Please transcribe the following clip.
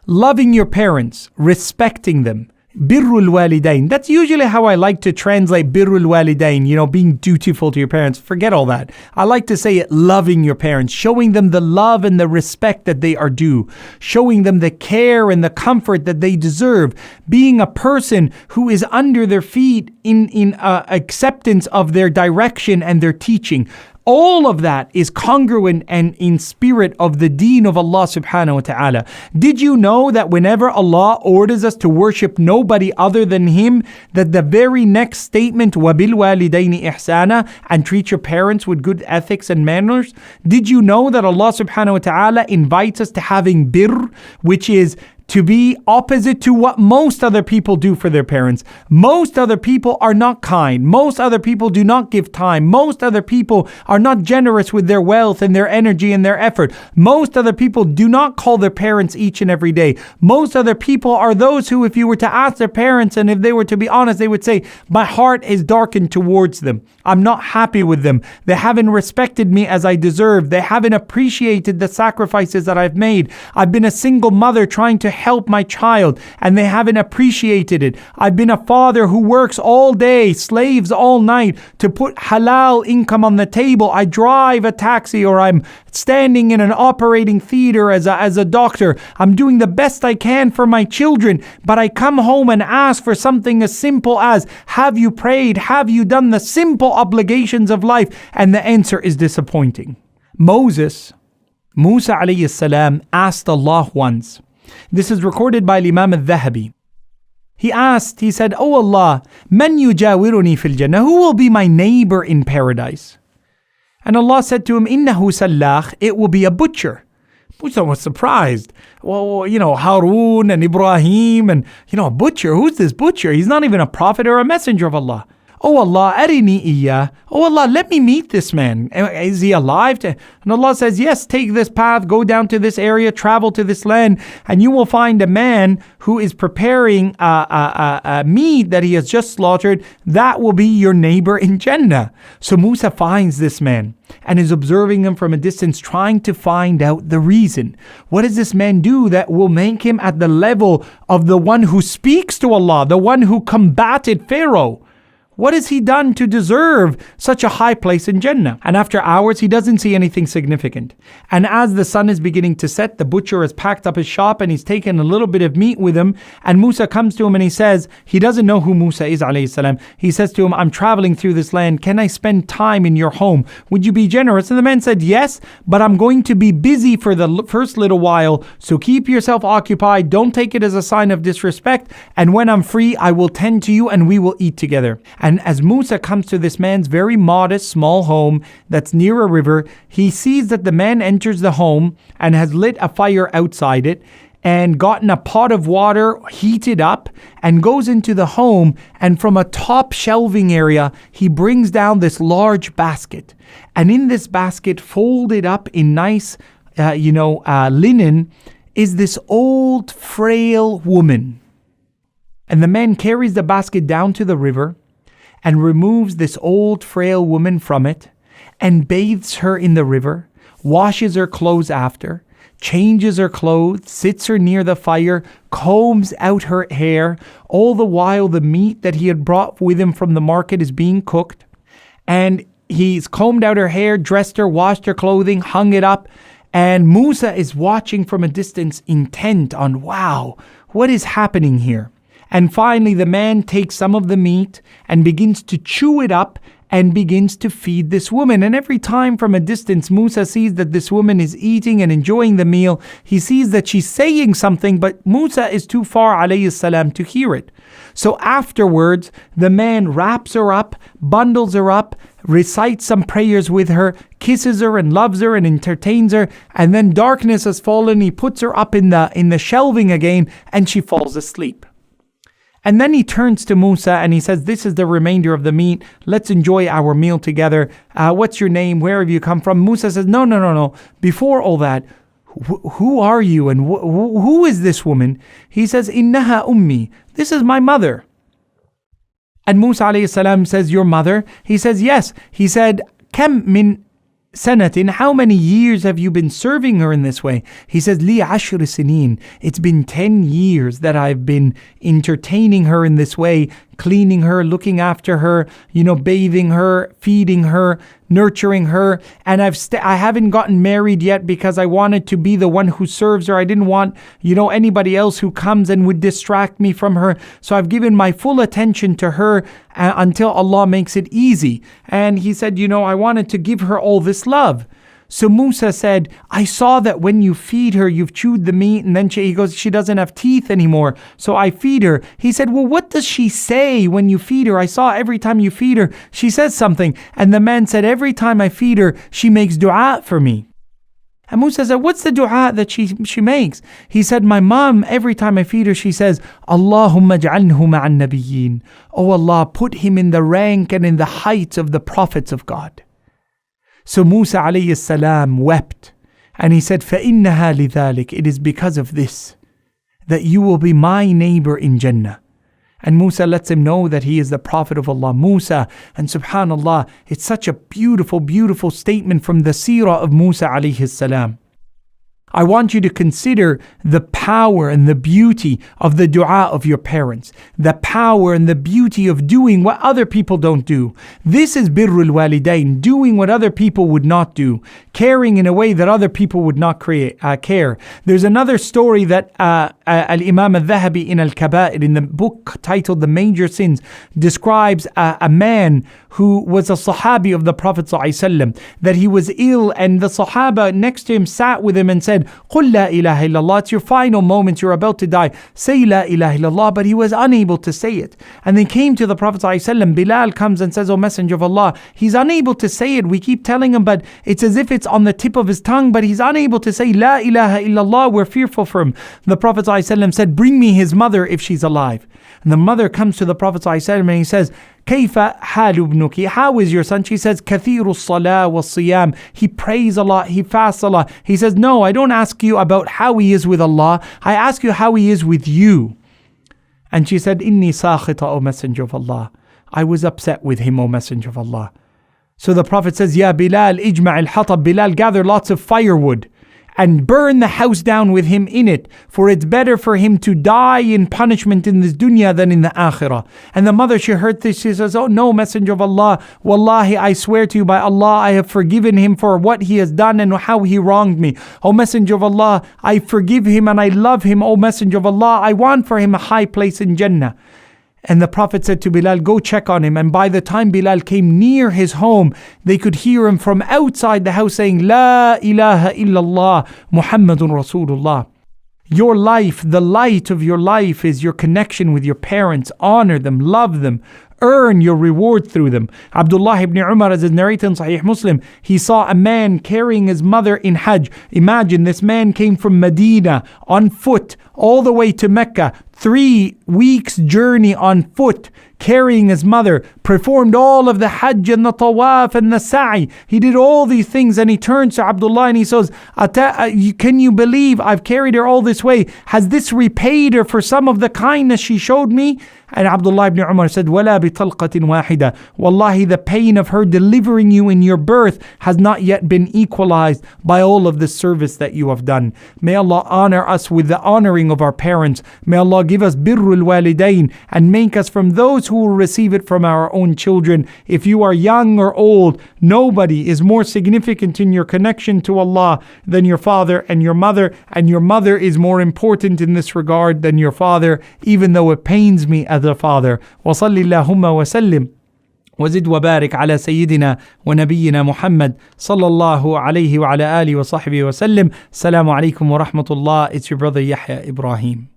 loving your parents, respecting them. Birrul walidain. That's usually how I like to translate birrul walidain, being dutiful to your parents. Forget all that. I like to say it loving your parents, showing them the love and the respect that they are due, showing them the care and the comfort that they deserve, being a person who is under their feet in acceptance of their direction and their teaching. All of that is congruent and in spirit of the deen of Allah subhanahu wa ta'ala. Did you know that whenever Allah orders us to worship nobody other than Him, that the very next statement, وَبِالْوَالِدَيْنِ إِحْسَانًا, and treat your parents with good ethics and manners? Did you know that Allah subhanahu wa ta'ala invites us to having birr, which is to be opposite to what most other people do for their parents? Most other people are not kind. Most other people do not give time. Most other people are not generous with their wealth and their energy and their effort. Most other people do not call their parents each and every day. Most other people are those who, if you were to ask their parents and if they were to be honest, they would say, my heart is darkened towards them. I'm not happy with them. They haven't respected me as I deserve. They haven't appreciated the sacrifices that I've made. I've been a single mother trying to help my child and they haven't appreciated it. I've been a father who works all day, slaves all night to put halal income on the table. I drive a taxi or I'm standing in an operating theater as a doctor. I'm doing the best I can for my children, but I come home and ask for something as simple as, have you prayed? Have you done the simple obligations of life? And the answer is disappointing. Musa alayhi salam asked Allah once. This is recorded by Imam al-Dhahabi. He said, "Oh Allah, man yujawiruni fil jannah, who will be my neighbor in paradise?" And Allah said to him, "Innahu sallakh, it will be a butcher." Musa was surprised. Well, Harun and Ibrahim and, a butcher. Who's this butcher? He's not even a prophet or a messenger of Allah. Oh Allah, arini iya. Oh Allah, let me meet this man. Is he alive? And Allah says, yes, take this path, go down to this area, travel to this land, and you will find a man who is preparing a meat that he has just slaughtered. That will be your neighbor in Jannah. So Musa finds this man and is observing him from a distance, trying to find out the reason. What does this man do that will make him at the level of the one who speaks to Allah, the one who combated Pharaoh? What has he done to deserve such a high place in Jannah? And after hours, he doesn't see anything significant. And as the sun is beginning to set, the butcher has packed up his shop and he's taken a little bit of meat with him. And Musa comes to him and he says, he doesn't know who Musa is, alayhi salam. He says to him, I'm traveling through this land. Can I spend time in your home? Would you be generous? And the man said, yes, but I'm going to be busy for the first little while. So keep yourself occupied. Don't take it as a sign of disrespect. And when I'm free, I will tend to you and we will eat together. And as Musa comes to this man's very modest, small home that's near a river, he sees that the man enters the home and has lit a fire outside it and gotten a pot of water heated up and goes into the home, and from a top shelving area, he brings down this large basket. And in this basket, folded up in nice, linen, is this old, frail woman. And the man carries the basket down to the river and removes this old frail woman from it and bathes her in the river, washes her clothes after, changes her clothes, sits her near the fire, combs out her hair. All the while the meat that he had brought with him from the market is being cooked. And he's combed out her hair, dressed her, washed her clothing, hung it up. And Musa is watching from a distance, intent on, wow, what is happening here? And finally, the man takes some of the meat and begins to chew it up and begins to feed this woman. And every time from a distance, Musa sees that this woman is eating and enjoying the meal. He sees that she's saying something, but Musa is too far, alayhi salam, to hear it. So afterwards, the man wraps her up, bundles her up, recites some prayers with her, kisses her and loves her and entertains her. And then darkness has fallen. He puts her up in the shelving again and she falls asleep. And then he turns to Musa and he says, this is the remainder of the meat. Let's enjoy our meal together. What's your name? Where have you come from? Musa says, no. Before all that, who are you and who is this woman? He says, Innaha ummi. This is my mother. And Musa alayhi salam says, your mother? He says, yes. He said, Kam min سنة, how many years have you been serving her in this way? He says, لي 10 سنين. It's been 10 years that I've been entertaining her in this way, cleaning her, looking after her, bathing her, feeding her, nurturing her. And I haven't gotten married yet because I wanted to be the one who serves her. I didn't want, anybody else who comes and would distract me from her. So I've given my full attention to her until Allah makes it easy. And he said, I wanted to give her all this love. So Musa said, I saw that when you feed her, you've chewed the meat, and then he goes, she doesn't have teeth anymore, so I feed her. He said, well, what does she say when you feed her? I saw every time you feed her, she says something. And the man said, every time I feed her, she makes dua for me. And Musa said, what's the dua that she makes? He said, my mom, every time I feed her, she says, Allahumma ja'alhu ma'an nabiyyin. Oh Allah, put him in the rank and in the height of the prophets of God. So Musa alayhi salam wept, and he said, فَإِنَّهَا لِذَلِكَ. It is because of this that you will be my neighbor in Jannah. And Musa lets him know that he is the Prophet of Allah. Musa, and subhanallah, it's such a beautiful, beautiful statement from the seerah of Musa alayhi salam. I want you to consider the power and the beauty of the dua of your parents, the power and the beauty of doing what other people don't do. This is birrul walidain, doing what other people would not do, caring in a way that other people would not care. There's another story that Al-Imam al-Dhahabi in Al-Kaba'ir, in the book titled The Major Sins, describes a man who was a Sahabi of the Prophet ﷺ, that he was ill, and the Sahaba next to him sat with him and said, قُل لَا إِلَهَ إِلَّا اللَّهِ. It's your final moments, you're about to die. Say La ilaha illallah, but he was unable to say it. And they came to the Prophet ﷺ. Bilal comes and says, O Messenger of Allah, he's unable to say it. We keep telling him, but it's as if it's on the tip of his tongue, but he's unable to say La ilaha illallah. We're fearful for him. The Prophet ﷺ said, bring me his mother if she's alive. And the mother comes to the Prophet ﷺ and he says, كيف حال ابنك? How is your son? She says, كثير الصلاة والصيام. He prays a lot, he fasts a lot. He says, no, I don't ask you about how he is with Allah. I ask you how he is with you. And she said, إني ساخطة, O Messenger of Allah. I was upset with him, O Messenger of Allah. So the Prophet says, Ya Bilal, ijma' al-hatab. Bilal, gather lots of firewood and burn the house down with him in it, for it's better for him to die in punishment in this dunya than in the akhirah. And the mother, she heard this, she says, oh no, Messenger of Allah, wallahi, I swear to you by Allah, I have forgiven him for what he has done and how he wronged me. O Messenger of Allah, I forgive him and I love him. O Messenger of Allah, I want for him a high place in Jannah. And the Prophet said to Bilal, go check on him. And by the time Bilal came near his home, they could hear him from outside the house saying, La ilaha illallah, Muhammadun Rasulullah. Your life, the light of your life is your connection with your parents. Honor them, love them, earn your reward through them. Abdullah ibn Umar, as is narrated in Sahih Muslim, he saw a man carrying his mother in Hajj. Imagine, this man came from Medina on foot all the way to Mecca, 3 weeks journey on foot, carrying his mother, performed all of the Hajj and the Tawaf and the Sa'i. He did all these things, and he turns to Abdullah and he says, can you believe I've carried her all this way? Has this repaid her for some of the kindness she showed me? And Abdullah ibn Umar said, وَلَا بِطَلْقَةٍ وَاحِدَةٍ. Wallahi, the pain of her delivering you in your birth has not yet been equalized by all of the service that you have done. May Allah honor us with the honoring of our parents. May Allah give us birrul walidain and make us from those who will receive it from our own children. If you are young or old, nobody is more significant in your connection to Allah than your father and your mother is more important in this regard than your father, even though it pains me as a father. وصلي اللهم وسلم وزد وبارك على سيدنا ونبينا محمد صلى الله عليه وعلى آله وصحبه وسلم. السلام عليكم ورحمة الله. It's your brother Yahya Ibrahim.